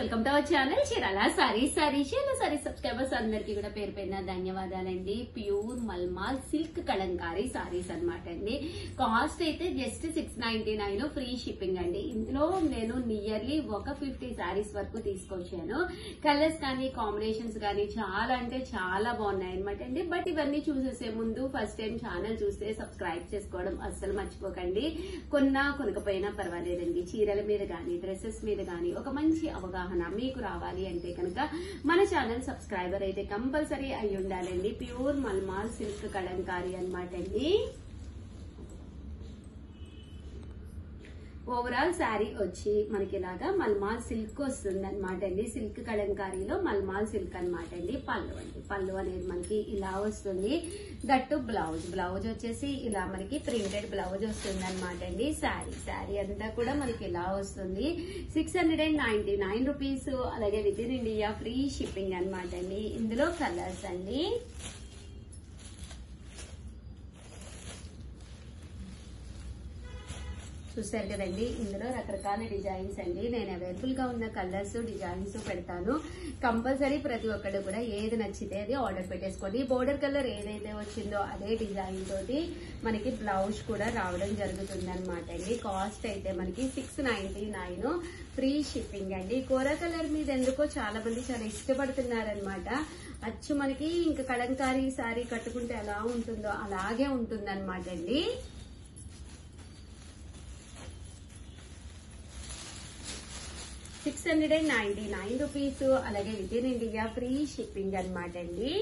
Welcome to our channel Chirala sarees subscribers అందరికి కూడా పేరు పేరున ధన్యవాదాలండి. ప్యూర్ మల్మాల్ సిల్క్ కలంకారీ సారీస్ అన్నమాట అండి. కాస్ట్ అయితే జస్ట్ 699 ఫ్రీ షిప్పింగ్ అండి. ఇందులో నేను నియర్లీ ఒక 50 సారీస్ వరకు తీసుకొచ్చాను. కలర్స్ కానీ కాంబినేషన్స్ కానీ చాలా అంటే చాలా బాగున్నాయి అనమాట అండి. బట్ ఇవన్నీ చూసేసే ముందు ఫస్ట్ టైం ఛానల్ చూస్తే సబ్స్క్రైబ్ చేసుకోవడం అస్సలు మర్చిపోకండి. కొనకపోయినా పర్వాలేదండి. చీరల మీద కానీ డ్రెస్సెస్ మీద కానీ ఒక మంచి అవగాహన మీకు రావాలి అంటే కనుక మన ఛానల్ సబ్స్క్రైబర్ అయితే కంపల్సరీ అయి ఉండాలండి. ప్యూర్ మల్మాల్ సిల్క్ కలంకారీ అన్నమాట అండి. ఓవరాల్ శారీ వచ్చి మనకి ఇలాగా మల్మాల్ సిల్క్ వస్తుంది అనమాట అండి. సిల్క్ కలంకారీలో మల్మాల్ సిల్క్ అనమాట అండి. పళ్ళు అనేది మనకి ఇలా వస్తుంది. దట్టు బ్లౌజ్ వచ్చేసి ఇలా మనకి ప్రింటెడ్ బ్లౌజ్ వస్తుంది అనమాట అండి. శారీ అంతా కూడా మనకి ఇలా వస్తుంది. 699 రూపీస్. అలాగే within India free shipping అనమాట అండి. ఇందులో కలర్స్ అండి. చూసారు కదండి, ఇందులో రకరకాల డిజైన్స్ అండి. నేను అవైలబుల్ గా ఉన్న కలర్స్ డిజైన్స్ పెడతాను. కంపల్సరీ ప్రతి ఒక్కరు కూడా ఏది నచ్చితే అది ఆర్డర్ పెట్టేసుకోండి. బోర్డర్ కలర్ ఏదైతే వచ్చిందో అదే డిజైన్ తోటి మనకి బ్లౌజ్ కూడా రావడం జరుగుతుంది అనమాట అండి. కాస్ట్ అయితే మనకి 699 ఫ్రీ షిప్పింగ్ అండి. కోరా కలర్ మీద ఎందుకో చాలా మంది చాలా ఇష్టపడుతున్నారనమాట. అచ్చు మనకి ఇంకా కలంకారీ శారీ కట్టుకుంటే ఎలా ఉంటుందో అలాగే ఉంటుంది అనమాట అండి. 699 రూపీస్. అలాగే within India free shipping అనమాట అండి.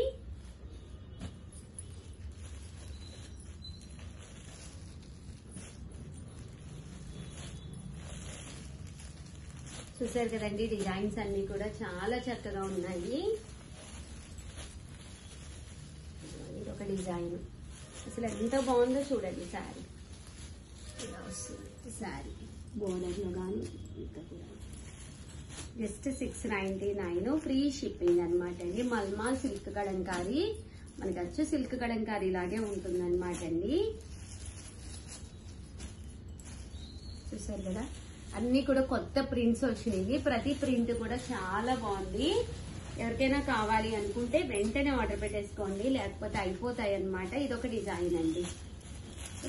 చూసారు కదండి, డిజైన్స్ అన్ని కూడా చాలా చక్కగా ఉన్నాయి. ఇదొక డిజైన్ అసలు ఎంత బాగుందో చూడండి. శారీ ఇలా వస్తుంది. శారీ బోర్డర్ లో కానీ ఇంకా కూడా జస్ట్ 699 ఫ్రీ షిప్పింగ్ అనమాట అండి. మల్మాల్ సిల్క్ కలంకారీ మనకి వచ్చి సిల్క్ కలంకారీ లాగే ఉంటుంది అనమాట అండి. చూసారు కదా, అన్ని కూడా కొత్త ప్రింట్స్ వచ్చినాయి. ప్రతి ప్రింట్ కూడా చాలా బాగుంది. ఎవరికైనా కావాలి అనుకుంటే వెంటనే ఆర్డర్ పెట్టేసుకోండి, లేకపోతే అయిపోతాయి అనమాట. ఇదొక డిజైన్ అండి.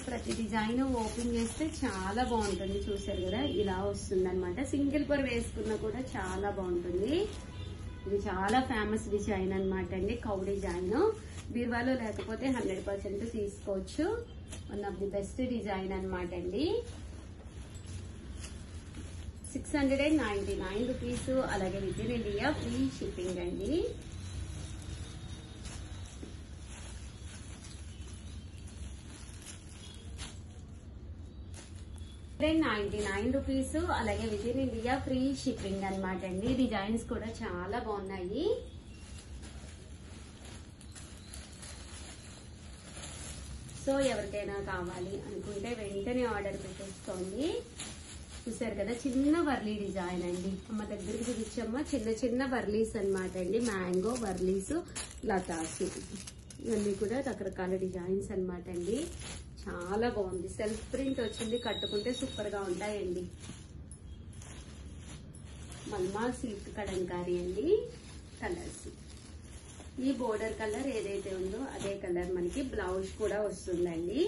ప్రతి డిజైన్ ఓపెన్ చేస్తే చాలా బాగుంటుంది. చూసారు కదా, ఇలా వస్తుంది అనమాట. సింగిల్ పర్ వేసుకున్నా కూడా చాలా బాగుంటుంది. ఇది చాలా ఫేమస్ డిజైన్ అనమాట అండి. కౌ డిజైన్ బీరువాలో లేకపోతే 100% తీసుకోవచ్చు. One of the best design అనమాట అండి. 699 రూపీస్. అలాగే within India free shipping అండి. రూపీస్. అలాగే within India free shipping అనమాట అండి. డిజైన్స్ కూడా చాలా బాగున్నాయి. సో ఎవరికైనా కావాలి అనుకుంటే వెంటనే ఆర్డర్ పెట్టేసుకోండి. చూసారు కదా, చిన్న వర్లీ డిజైన్ అండి. అమ్మ దగ్గరికి చూపించమ్మా. చిన్న వర్లీస్ అనమాట అండి. మ్యాంగో వర్లీస్, లతాసు ఇవన్నీ కూడా రకరకాల డిజైన్స్ అనమాట అండి. చాలా బాగుంది. సెల్ఫ్ ప్రింట్ వచ్చింది. కట్టుకుంటే సూపర్ గా ఉంటాయండి. మల్మాల్ సిల్క్ కలంకారీ అండి. కలర్స్ ఈ బోర్డర్ కలర్ ఏదైతే ఉందో అదే కలర్ మనకి బ్లౌజ్ కూడా వస్తుందండి.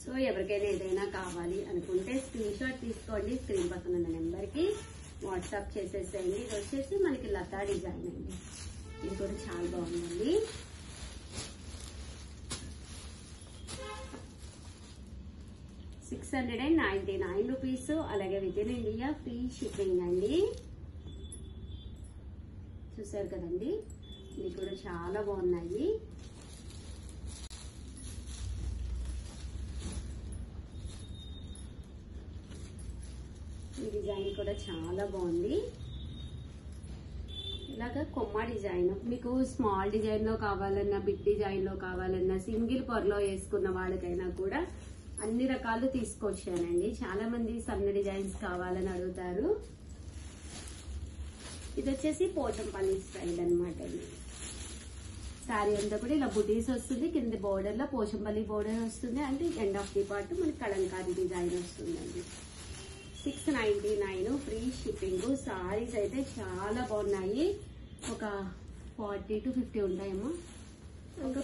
సో ఎవరికైనా ఏదైనా కావాలి అనుకుంటే స్క్రీన్ షాట్ తీసుకోండి. స్క్రీన్ పక్కన ఉన్న నెంబర్ కి వాట్సాప్ చేసేసేయండి. ఇది వచ్చేసి మనకి లతా డిజైన్ అండి. ఇది కూడా చాలా బాగుందండి. రూపీస్. అలాగే within India free shipping అండి. చూసారు కదండి, ఇది కూడా చాలా బాగున్నాయి. ఈ డిజైన్ కూడా చాలా బాగుంది. ఇలాగా కొమ్మ డిజైన్ మీకు స్మాల్ డిజైన్ లో కావాలన్నా, బిగ్ డిజైన్ లో కావాలన్నా, సింగిల్ పొరలో వేసుకున్న వాళ్ళకైనా కూడా అన్ని రకాలు తీసుకొచ్చానండి. చాలా మంది సన్న డిజైన్స్ కావాలని అడుగుతారు. ఇది వచ్చేసి పోచంపల్లి స్టైల్ అనమాట అండి. శారీ అంతా కూడా ఇలా బుటీస్ వస్తుంది, కింద బోర్డర్ లో పోచంపల్లి బోర్డర్ వస్తుంది, అంటే ఎండ్ ఆఫ్ ది పార్ట్ మనకి కలంకారీ డిజైన్ వస్తుందండి. 699 ఫ్రీ షిప్పింగ్. సారీస్ అయితే చాలా బాగున్నాయి. ఒక 40 to 50 ఉంటాయేమో, ఇంకా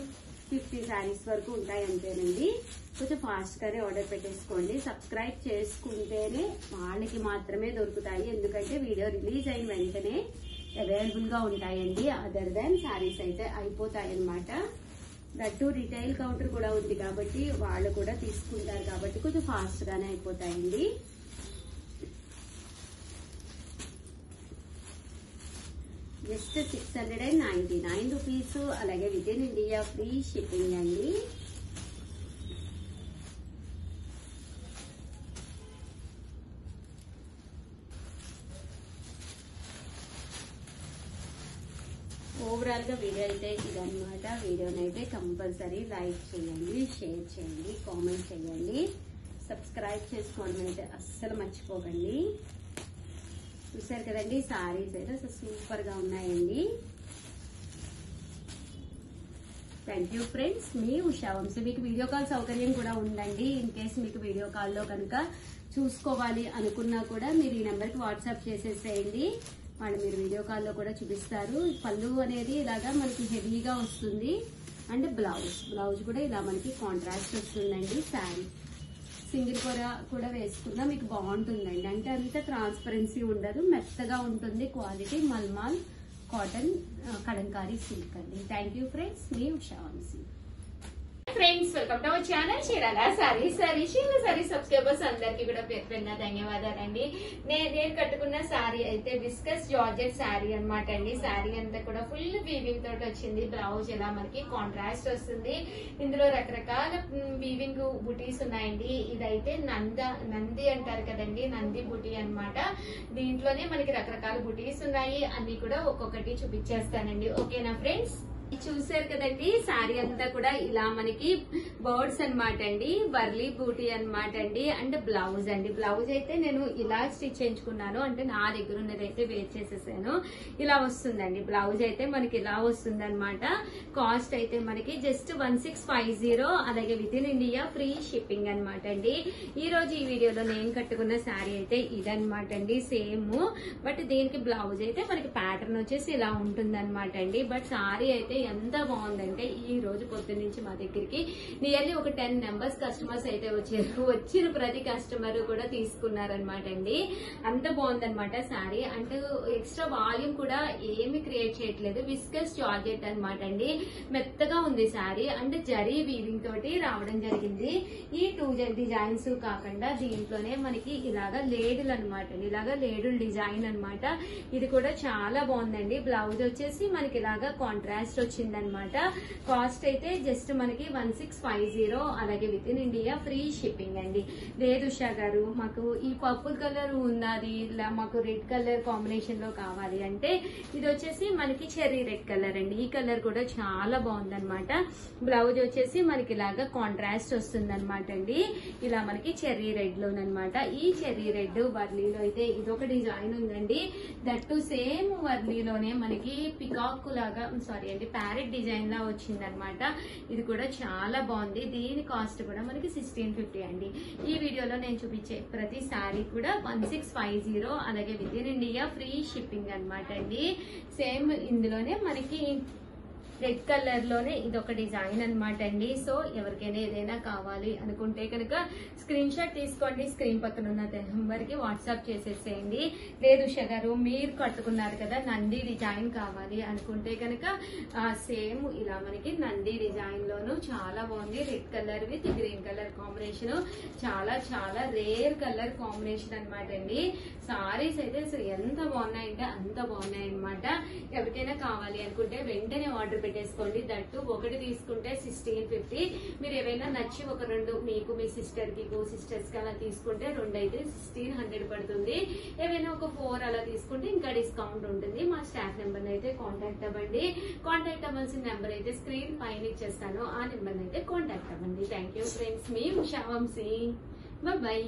50 శారీస్ వరకు ఉంటాయి అంతేనండి. కొంచెం ఫాస్ట్ గానే ఆర్డర్ పెట్టేసుకోండి. సబ్స్క్రైబ్ చేసుకుంటేనే వాళ్ళకి మాత్రమే దొరుకుతాయి, ఎందుకంటే వీడియో రిలీజ్ అయిన వెంటనే అవైలబుల్ గా ఉంటాయండి. అదర్ దాన్ శారీస్ అయితే అయిపోతాయి అనమాట. దట్టు రిటైల్ కౌంటర్ కూడా ఉంది కాబట్టి వాళ్ళు కూడా తీసుకుంటారు కాబట్టి కొంచెం ఫాస్ట్ గానే అయిపోతాయండి. Just 699 rupees. అలాగే within India free shipping అండి. ఓవరాల్ గా వీడియో అయితే ఇదన్నమాట. వీడియోనైతే కంపల్సరీ లైక్ చేయండి, షేర్ చేయండి, కామెంట్ చేయండి, సబ్స్క్రైబ్ చేసుకోవడం అయితే అస్సలు మర్చిపోకండి. చూసారు కదండి, సారీస్ అయితే అసలు సూపర్ గా ఉన్నాయండి. Thank you friends. మీ ఉషా వంశీ. మీకు వీడియో కాల్ సౌకర్యం కూడా ఉందండి. ఇన్ కేస్ మీకు వీడియో కాల్లో కనుక చూసుకోవాలి అనుకున్నా కూడా మీరు ఈ నెంబర్కి వాట్సాప్ చేసేసేయండి. వాళ్ళు మీరు వీడియో కాల్లో కూడా చూపిస్తారు. పళ్ళు అనేది ఇలాగా మనకి హెవీగా వస్తుంది. అండ్ బ్లౌజ్ కూడా ఇలా మనకి కాంట్రాస్ట్ వస్తుందండి. శారీ సింగిల్ కూర కూడా వేసుకున్నా మీకు బాగుంటుందండి. అంటే అంత ట్రాన్స్పరెన్సీ ఉండదు, మెత్తగా ఉంటుంది. Quality mulmul cotton Kalamkari silk అండి. Thank you friends. మీ Usha Vamsi. Friends, welcome to our channel Chirala sarees. Subscribers అందరికి కూడా పేరున ధన్యవాదాలండి. నేను కట్టుకున్న శారీ అయితే విస్కస్ జార్జెట్ శారీ అనమాట అండి. శారీ అంతా కూడా ఫుల్ వీవింగ్ తోటి వచ్చింది. బ్లౌజ్ ఎలా మనకి కాంట్రాస్ట్ వస్తుంది. ఇందులో రకరకాల వీవింగ్ బుటీస్ ఉన్నాయండి. ఇదైతే నంది అంటారు కదండి, నంది బుటీ అన్నమాట. దీంట్లోనే మనకి రకరకాల బుటీస్ ఉన్నాయి. అన్ని కూడా ఒక్కొక్కటి చూపించేస్తానండి. ఓకేనా ఫ్రెండ్స్? చూసారు కదండి, శారీ అంతా కూడా ఇలా మనకి బర్డ్స్ అన్నమాట అండి, వర్లీ బూటీ అన్నమాట అండి. అండ్ బ్లౌజ్ అండి. బ్లౌజ్ అయితే నేను ఇలా స్టిచ్ చేయించుకున్నాను, అంటే నా దగ్గర ఉన్నదైతే వేర్ చేసేసాను. ఇలా వస్తుందండి బ్లౌజ్ అయితే మనకి ఇలా వస్తుంది అనమాట. కాస్ట్ అయితే మనకి జస్ట్ 1650. అలాగే within India free shipping అనమాట అండి. ఈ రోజు ఈ వీడియోలో నేను కట్టుకున్న శారీ అయితే ఇదనమాట అండి, సేమ్. బట్ దీనికి బ్లౌజ్ అయితే మనకి ప్యాటర్న్ వచ్చేసి ఇలా ఉంటుంది అనమాట అండి. బట్ శారీ అయితే ఎంత బాగుందంటే ఈ రోజు పొద్దున్న నుంచి మా దగ్గరికి నియర్లీ ఒక 10 మెంబర్స్ కస్టమర్స్ అయితే వచ్చారు. వచ్చిన ప్రతి కస్టమర్ కూడా తీసుకున్నారనమాట అండి. అంత బాగుందనమాట శారీ. అంటే ఎక్స్ట్రా వాల్యూమ్ కూడా ఏమి క్రియేట్ చేయట్లేదు. విస్కస్ జార్జెట్ అనమాట అండి. మెత్తగా ఉంది శారీ. అంటే జరీ వీవింగ్ తోటి రావడం జరిగింది. ఈ 2 డిజైన్స్ కాకుండా దీంట్లోనే మనకి ఇలాగా లేడులు అనమాట అండి. ఇలాగా లేడుల్ డిజైన్ అనమాట. ఇది కూడా చాలా బాగుందండి. బ్లౌజ్ వచ్చేసి మనకి ఇలాగా కాంట్రాస్ట్ వచ్చిందనమాట. కాస్ట్ అయితే జస్ట్ మనకి 1650. అలాగే within India free shipping అండి. లేదు ఉషా గారు, మాకు ఈ పర్పుల్ కలర్ ఉన్నది, ఇలా మాకు రెడ్ కలర్ కాంబినేషన్ లో కావాలి అంటే ఇది వచ్చేసి మనకి చెర్రీ రెడ్ కలర్ అండి. ఈ కలర్ కూడా చాలా బాగుందనమాట. బ్లౌజ్ వచ్చేసి మనకి ఇలాగా కాంట్రాస్ట్ వస్తుంది అనమాట అండి. ఇలా మనకి చెర్రీ రెడ్ లోనమాట. ఈ చెర్రీ రెడ్ వర్లీలో అయితే ఇదొక డిజైన్ ఉందండి. దట్టు సేమ్ వర్లీలోనే మనకి పికాక్ లాగా సారీ అండి ప్యారెట్ డిజైన్ లా వచ్చిందనమాట. ఇది కూడా చాలా బాగుంది. దీని కాస్ట్ కూడా మనకి 1650 అండి. ఈ వీడియోలో నేను చూపించే ప్రతి శారీ కూడా 1650. అలాగే within India free shipping అనమాట అండి. సేమ్ ఇందులోనే మనకి రెడ్ కలర్ లోనే ఇదొక డిజైన్ అనమాట అండి. సో ఎవరికైనా ఏదైనా కావాలి అనుకుంటే కనుక స్క్రీన్ షాట్ తీసుకోండి. స్క్రీన్ పక్కన ఉన్న నెంబర్ కి వాట్సాప్ చేసేసేయండి. లేదు ఉషా గారు, మీరు కట్టుకున్నారు కదా నంది డిజైన్ కావాలి అనుకుంటే కనుక సేమ్ ఇలా మనకి నంది డిజైన్ లోను చాలా బాగుంది. Red colour with green colour combination. చాలా చాలా రేర్ కలర్ కాంబినేషన్ అనమాట అండి. సారీస్ అయితే ఎంత బాగున్నాయంటే అంత బాగున్నాయి అనమాట. ఎవరికైనా కావాలి అనుకుంటే వెంటనే ఆర్డర్ పెట్టేసుకోండి. దట్టు ఒకటి తీసుకుంటే 1650. మీరు ఏవైనా నచ్చి ఒక 2 మీకు మీ సిస్టర్ కి సిస్టర్స్ కి అలా తీసుకుంటే 2 అయితే 1600 పడుతుంది. ఏవైనా ఒక 4 అలా తీసుకుంటే ఇంకా డిస్కౌంట్ ఉంటుంది. మా స్టాఫ్ నెంబర్ అయితే కాంటాక్ట్ అవ్వండి. కాంటాక్ట్ అవ్వాల్సిన నెంబర్ అయితే స్క్రీన్ పైన ఇచ్చేస్తాను. ఆ నెంబర్ అయితే కాంటాక్ట్ అవ్వండి. Thank you friends. మీ ఉషా వంశీ. బాయ్.